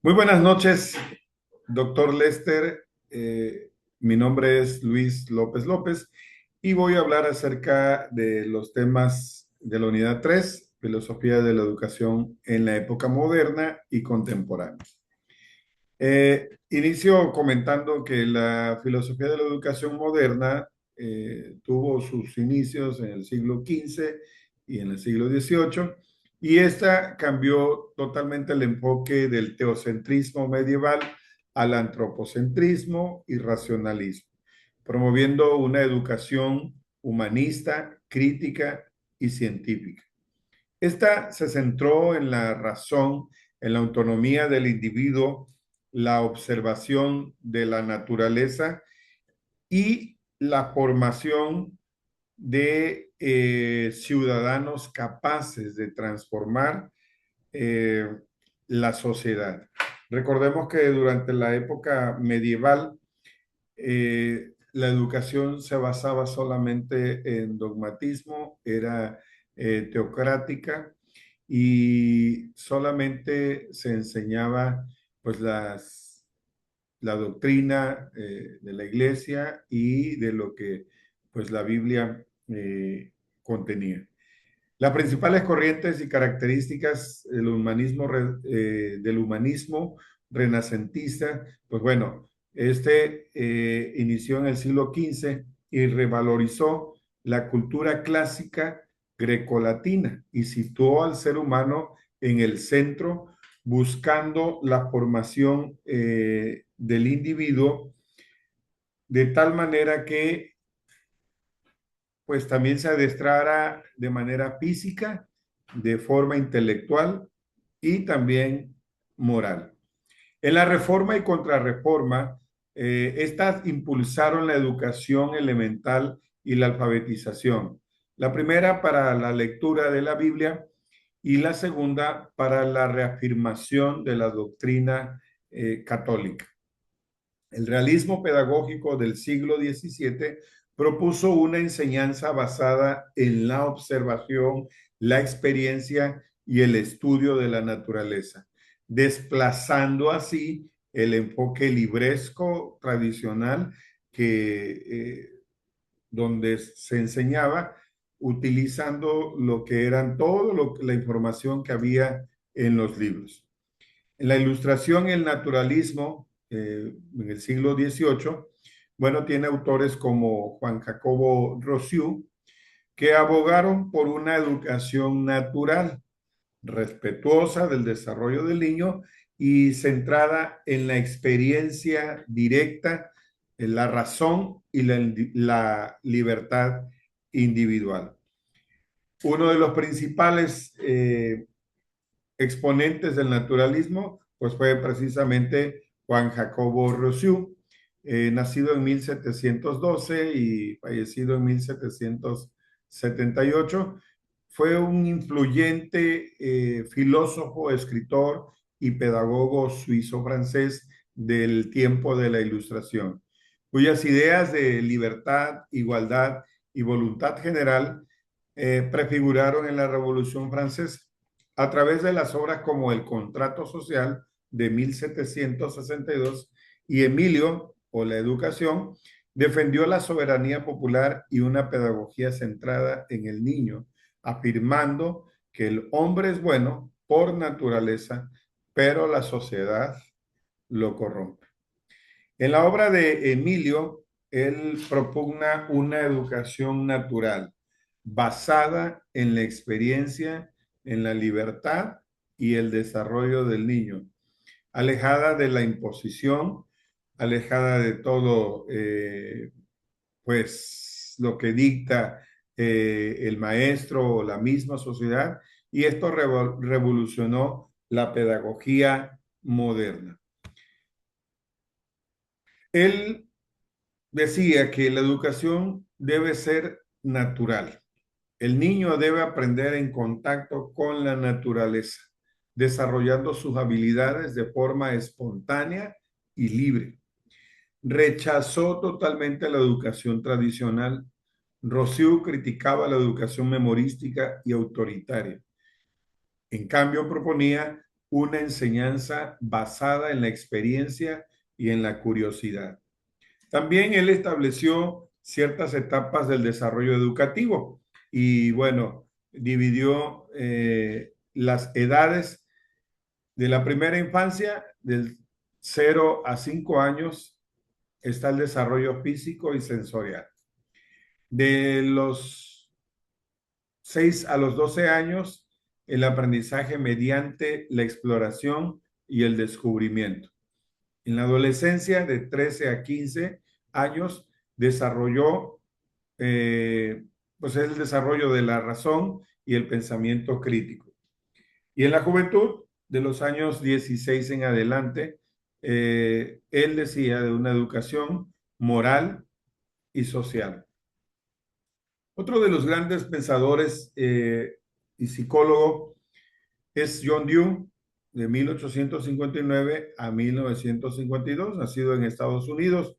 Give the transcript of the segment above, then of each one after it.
Muy buenas noches, doctor Lester. Mi nombre es Luis López López y voy a hablar acerca de los temas de la unidad 3, filosofía de la educación en la época moderna y contemporánea. Inicio comentando que la filosofía de la educación moderna tuvo sus inicios en el siglo XV y en el siglo XVIII, y esta cambió totalmente el enfoque del teocentrismo medieval al antropocentrismo y racionalismo, promoviendo una educación humanista, crítica y científica. Esta se centró en la razón, en la autonomía del individuo, la observación de la naturaleza y la formación de ciudadanos capaces de transformar eh, la sociedad. Recordemos que durante la época medieval la educación se basaba solamente en dogmatismo, era teocrática y solamente se enseñaba pues la doctrina de la iglesia y de lo que pues la Biblia contenía. Las principales corrientes y características del humanismo renacentista, pues bueno, inició en el siglo XV y revalorizó la cultura clásica grecolatina y situó al ser humano en el centro, buscando la formación del individuo de tal manera que pues también se adestrara de manera física, de forma intelectual y también moral. En la reforma y contrarreforma, estas impulsaron la educación elemental y la alfabetización. La primera para la lectura de la Biblia y la segunda para la reafirmación de la doctrina católica. El realismo pedagógico del siglo XVII propuso una enseñanza basada en la observación, la experiencia y el estudio de la naturaleza, desplazando así el enfoque libresco tradicional que donde se enseñaba utilizando lo que eran la información que había en los libros. En la ilustración y el naturalismo, en el siglo XVIII, bueno, tiene autores como Juan Jacobo Rousseau, que abogaron por una educación natural, respetuosa del desarrollo del niño y centrada en la experiencia directa, en la razón y la libertad individual. Uno de los principales exponentes del naturalismo, pues fue precisamente Juan Jacobo Rousseau, nacido en 1712 y fallecido en 1778. Fue un influyente filósofo, escritor y pedagogo suizo-francés del tiempo de la Ilustración, cuyas ideas de libertad, igualdad y voluntad general prefiguraron en la Revolución Francesa a través de las obras como El Contrato Social de 1762 y Emilio o La Educación, defendió la soberanía popular y una pedagogía centrada en el niño, afirmando que el hombre es bueno por naturaleza, pero la sociedad lo corrompe. En la obra de Emilio, él propugna una educación natural basada en la experiencia, en la libertad y el desarrollo del niño, alejada de la imposición, alejada de todo, pues, lo que dicta el maestro o la misma sociedad, y esto revolucionó la pedagogía moderna. Él decía que la educación debe ser natural. El niño debe aprender en contacto con la naturaleza, desarrollando sus habilidades de forma espontánea y libre. Rechazó totalmente la educación tradicional. Rousseau criticaba la educación memorística y autoritaria. En cambio, proponía una enseñanza basada en la experiencia y en la curiosidad. También él estableció ciertas etapas del desarrollo educativo y bueno, dividió las edades de la primera infancia, del 0 a 5 años, está el desarrollo físico y sensorial. De los 6 a los 12 años, el aprendizaje mediante la exploración y el descubrimiento. En la adolescencia, de 13 a 15 años, desarrolló pues el desarrollo de la razón y el pensamiento crítico. Y en la juventud, de los años 16 en adelante, él decía de una educación moral y social. Otro de los grandes pensadores y psicólogo es John Dewey, de 1859 a 1952, nacido en Estados Unidos.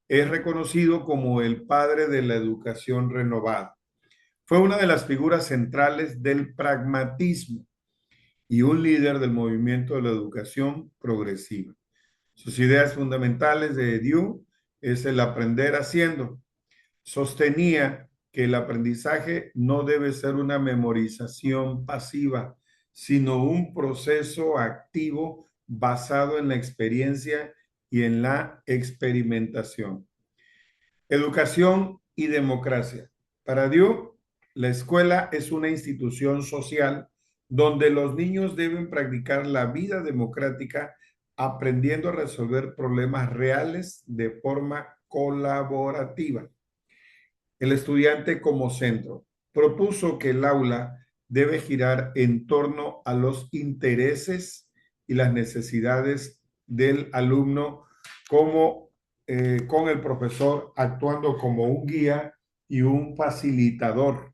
Es reconocido como el padre de la educación renovada. Fue una de las figuras centrales del pragmatismo y un líder del movimiento de la educación progresiva. Sus ideas fundamentales de Dewey es el aprender haciendo. Sostenía que el aprendizaje no debe ser una memorización pasiva, sino un proceso activo basado en la experiencia y en la experimentación. Educación y democracia. Para Dewey, la escuela es una institución social donde los niños deben practicar la vida democrática aprendiendo a resolver problemas reales de forma colaborativa. El estudiante como centro. Propuso que el aula debe girar en torno a los intereses y las necesidades del alumno como con el profesor actuando como un guía y un facilitador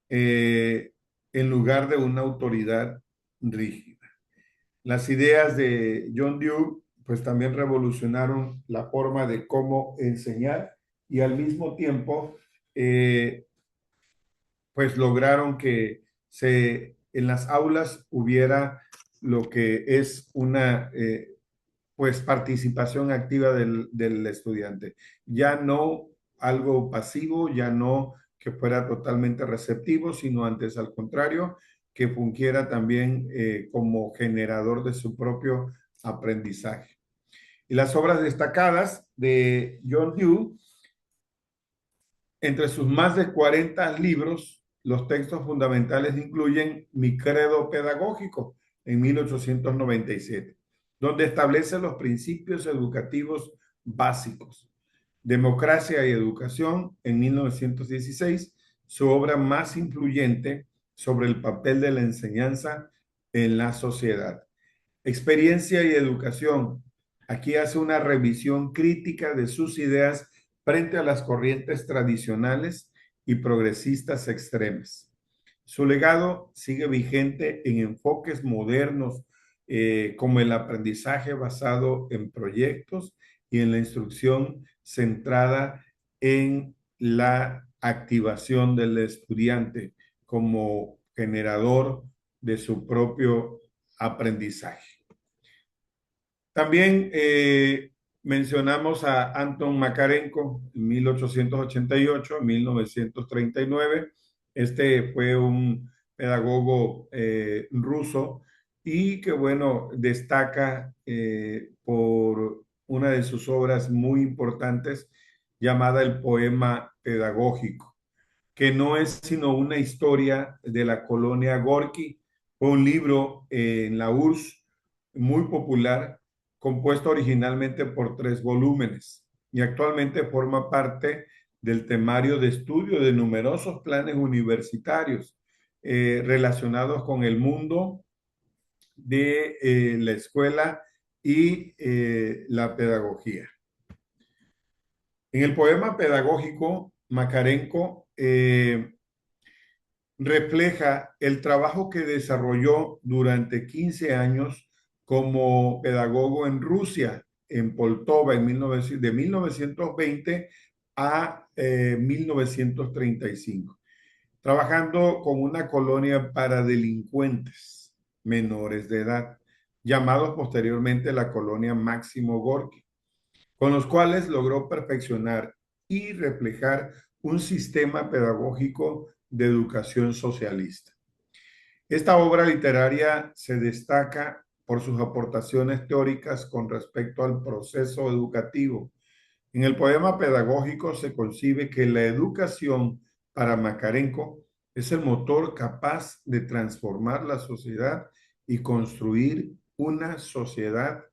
en lugar de una autoridad rígida. Las ideas de John Dewey pues también revolucionaron la forma de cómo enseñar y al mismo tiempo pues lograron que en las aulas hubiera lo que es una pues participación activa del estudiante. Ya no algo pasivo, ya no que fuera totalmente receptivo, sino antes al contrario, que fungiera también como generador de su propio aprendizaje. Y las obras destacadas de John Dewey, entre sus más de 40 libros, los textos fundamentales incluyen Mi credo pedagógico en 1897, donde establece los principios educativos básicos. Democracia y educación en 1916, su obra más influyente sobre el papel de la enseñanza en la sociedad. Experiencia y educación. Aquí hace una revisión crítica de sus ideas frente a las corrientes tradicionales y progresistas extremas. Su legado sigue vigente en enfoques modernos como el aprendizaje basado en proyectos y en la instrucción centrada en la activación del estudiante como generador de su propio aprendizaje. También mencionamos a Anton Makarenko en 1888, 1939. Este fue un pedagogo ruso y que, bueno, destaca por una de sus obras muy importantes llamada El poema pedagógico, que no es sino una historia de la colonia Gorky. Fue un libro en la URSS muy popular, compuesto originalmente por 3 volúmenes y actualmente forma parte del temario de estudio de numerosos planes universitarios relacionados con el mundo de la escuela y la pedagogía. En el poema pedagógico, Makarenko refleja el trabajo que desarrolló durante 15 años como pedagogo en Rusia, en Poltova, de 1920 a 1935, trabajando con una colonia para delincuentes. menores de edad, llamados posteriormente la colonia Máximo Gorki, con los cuales logró perfeccionar y reflejar un sistema pedagógico de educación socialista. Esta obra literaria se destaca por sus aportaciones teóricas con respecto al proceso educativo. En el poema pedagógico se concibe que la educación para Makarenko es el motor capaz de transformar la sociedad y construir una sociedad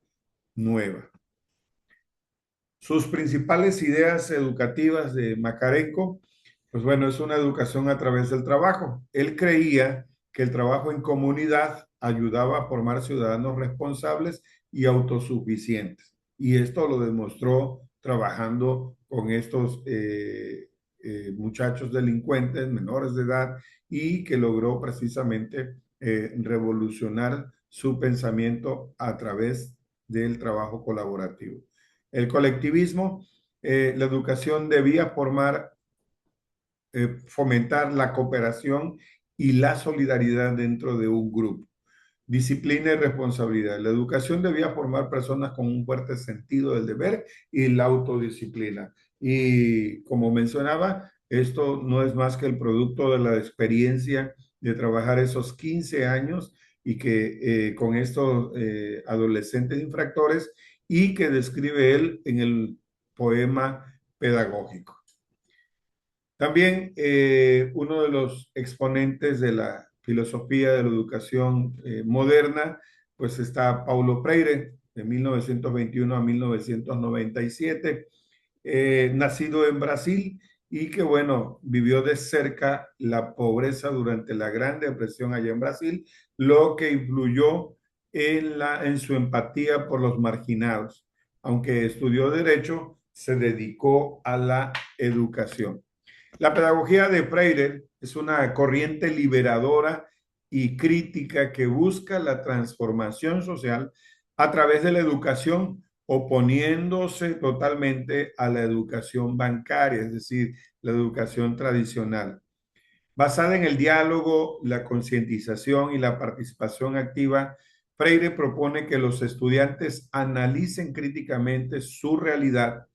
nueva. Sus principales ideas educativas de Makarenko, pues bueno, es una educación a través del trabajo. Él creía que el trabajo en comunidad ayudaba a formar ciudadanos responsables y autosuficientes. Y esto lo demostró trabajando con estos muchachos delincuentes menores de edad y que logró precisamente revolucionar su pensamiento a través del trabajo colaborativo. El colectivismo, la educación debía fomentar la cooperación y la solidaridad dentro de un grupo. Disciplina y responsabilidad. La educación debía formar personas con un fuerte sentido del deber y la autodisciplina. Y como mencionaba, esto no es más que el producto de la experiencia de trabajar esos 15 años y que con estos adolescentes infractores y que describe él en el poema pedagógico. También uno de los exponentes de la filosofía de la educación moderna, pues está Paulo Freire, de 1921 a 1997, nacido en Brasil y que, bueno, vivió de cerca la pobreza durante la Gran Depresión allá en Brasil, lo que influyó en su empatía por los marginados. Aunque estudió Derecho, se dedicó a la educación. La pedagogía de Freire es una corriente liberadora y crítica que busca la transformación social a través de la educación, oponiéndose totalmente a la educación bancaria, es decir, la educación tradicional. Basada en el diálogo, la concientización y la participación activa, Freire propone que los estudiantes analicen críticamente su realidad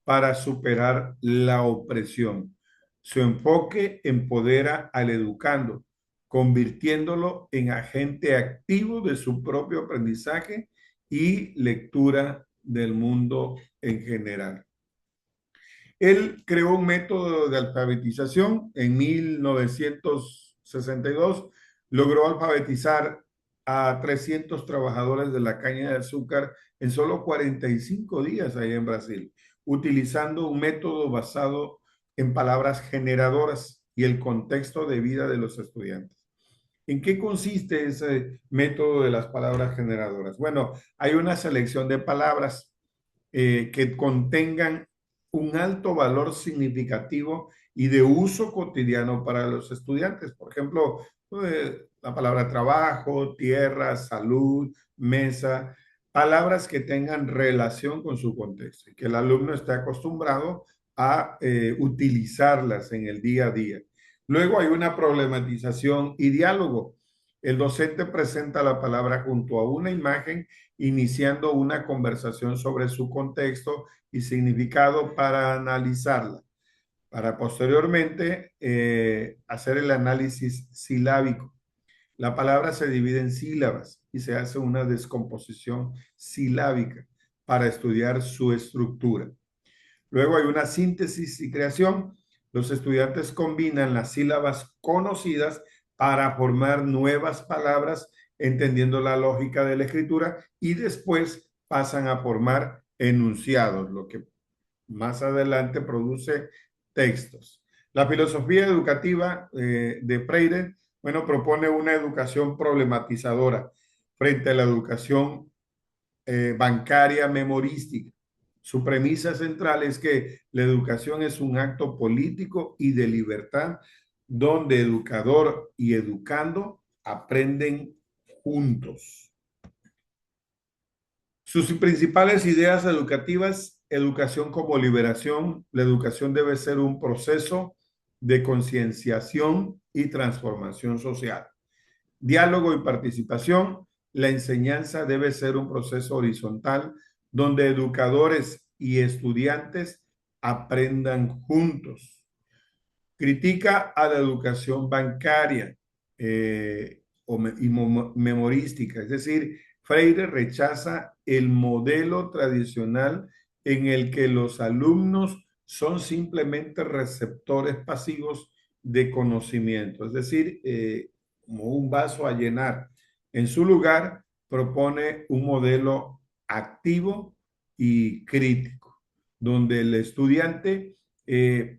para superar la opresión. Su enfoque empodera al educando, convirtiéndolo en agente activo de su propio aprendizaje y lectura del mundo en general. Él creó un método de alfabetización en 1962, logró alfabetizar a 300 trabajadores de la caña de azúcar en solo 45 días allá en Brasil, utilizando un método basado en palabras generadoras y el contexto de vida de los estudiantes. ¿En qué consiste ese método de las palabras generadoras? Bueno, hay una selección de palabras que contengan un alto valor significativo y de uso cotidiano para los estudiantes. Por ejemplo, la palabra trabajo, tierra, salud, mesa, palabras que tengan relación con su contexto y que el alumno esté acostumbrado a utilizarlas en el día a día. Luego hay una problematización y diálogo. El docente presenta la palabra junto a una imagen, iniciando una conversación sobre su contexto y significado para analizarla, para posteriormente hacer el análisis silábico. La palabra se divide en sílabas y se hace una descomposición silábica para estudiar su estructura. Luego hay una síntesis y creación. Los estudiantes combinan las sílabas conocidas para formar nuevas palabras, entendiendo la lógica de la escritura, y después pasan a formar enunciados, lo que más adelante produce textos. La filosofía educativa de Freire, bueno, propone una educación problematizadora frente a la educación bancaria memorística. Su premisa central es que la educación es un acto político y de libertad donde educador y educando aprenden juntos. Sus principales ideas educativas: educación como liberación. La educación debe ser un proceso de concienciación y transformación social. diálogo y participación. La enseñanza debe ser un proceso horizontal donde educadores y estudiantes aprendan juntos. Critica a la educación bancaria y memorística, es decir, Freire rechaza el modelo tradicional en el que los alumnos son simplemente receptores pasivos de conocimiento, es decir, como un vaso a llenar. En su lugar, propone un modelo activo y crítico, donde el estudiante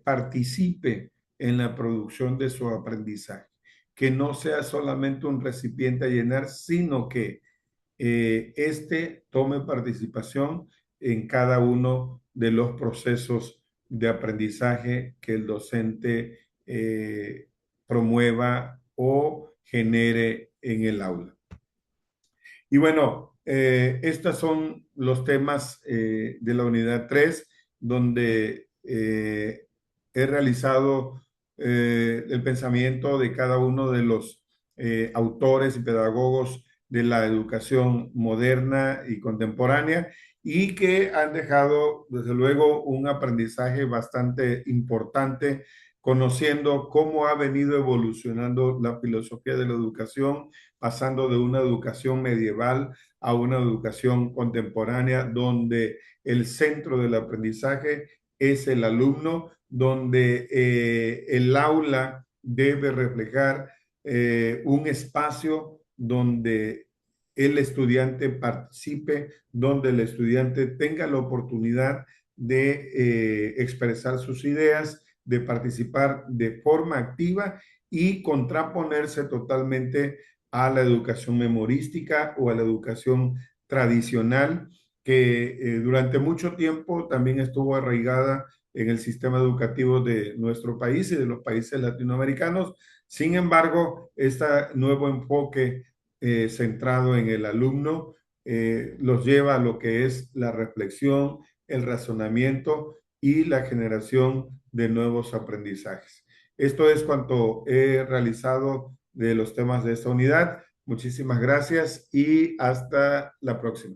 participe en la producción de su aprendizaje, que no sea solamente un recipiente a llenar, sino que este tome participación en cada uno de los procesos de aprendizaje que el docente promueva o genere en el aula. Y bueno, estos son los temas de la unidad 3, donde he realizado el pensamiento de cada uno de los autores y pedagogos de la educación moderna y contemporánea y que han dejado, desde luego, un aprendizaje bastante importante, conociendo cómo ha venido evolucionando la filosofía de la educación, pasando de una educación medieval a una educación contemporánea, donde el centro del aprendizaje es el alumno, donde el aula debe reflejar un espacio donde el estudiante participe, donde el estudiante tenga la oportunidad de expresar sus ideas, de participar de forma activa y contraponerse totalmente a la educación memorística o a la educación tradicional que durante mucho tiempo también estuvo arraigada en el sistema educativo de nuestro país y de los países latinoamericanos. Sin embargo, este nuevo enfoque centrado en el alumno los lleva a lo que es la reflexión, el razonamiento y la generación de nuevos aprendizajes. Esto es cuanto he realizado de los temas de esta unidad. Muchísimas gracias y hasta la próxima.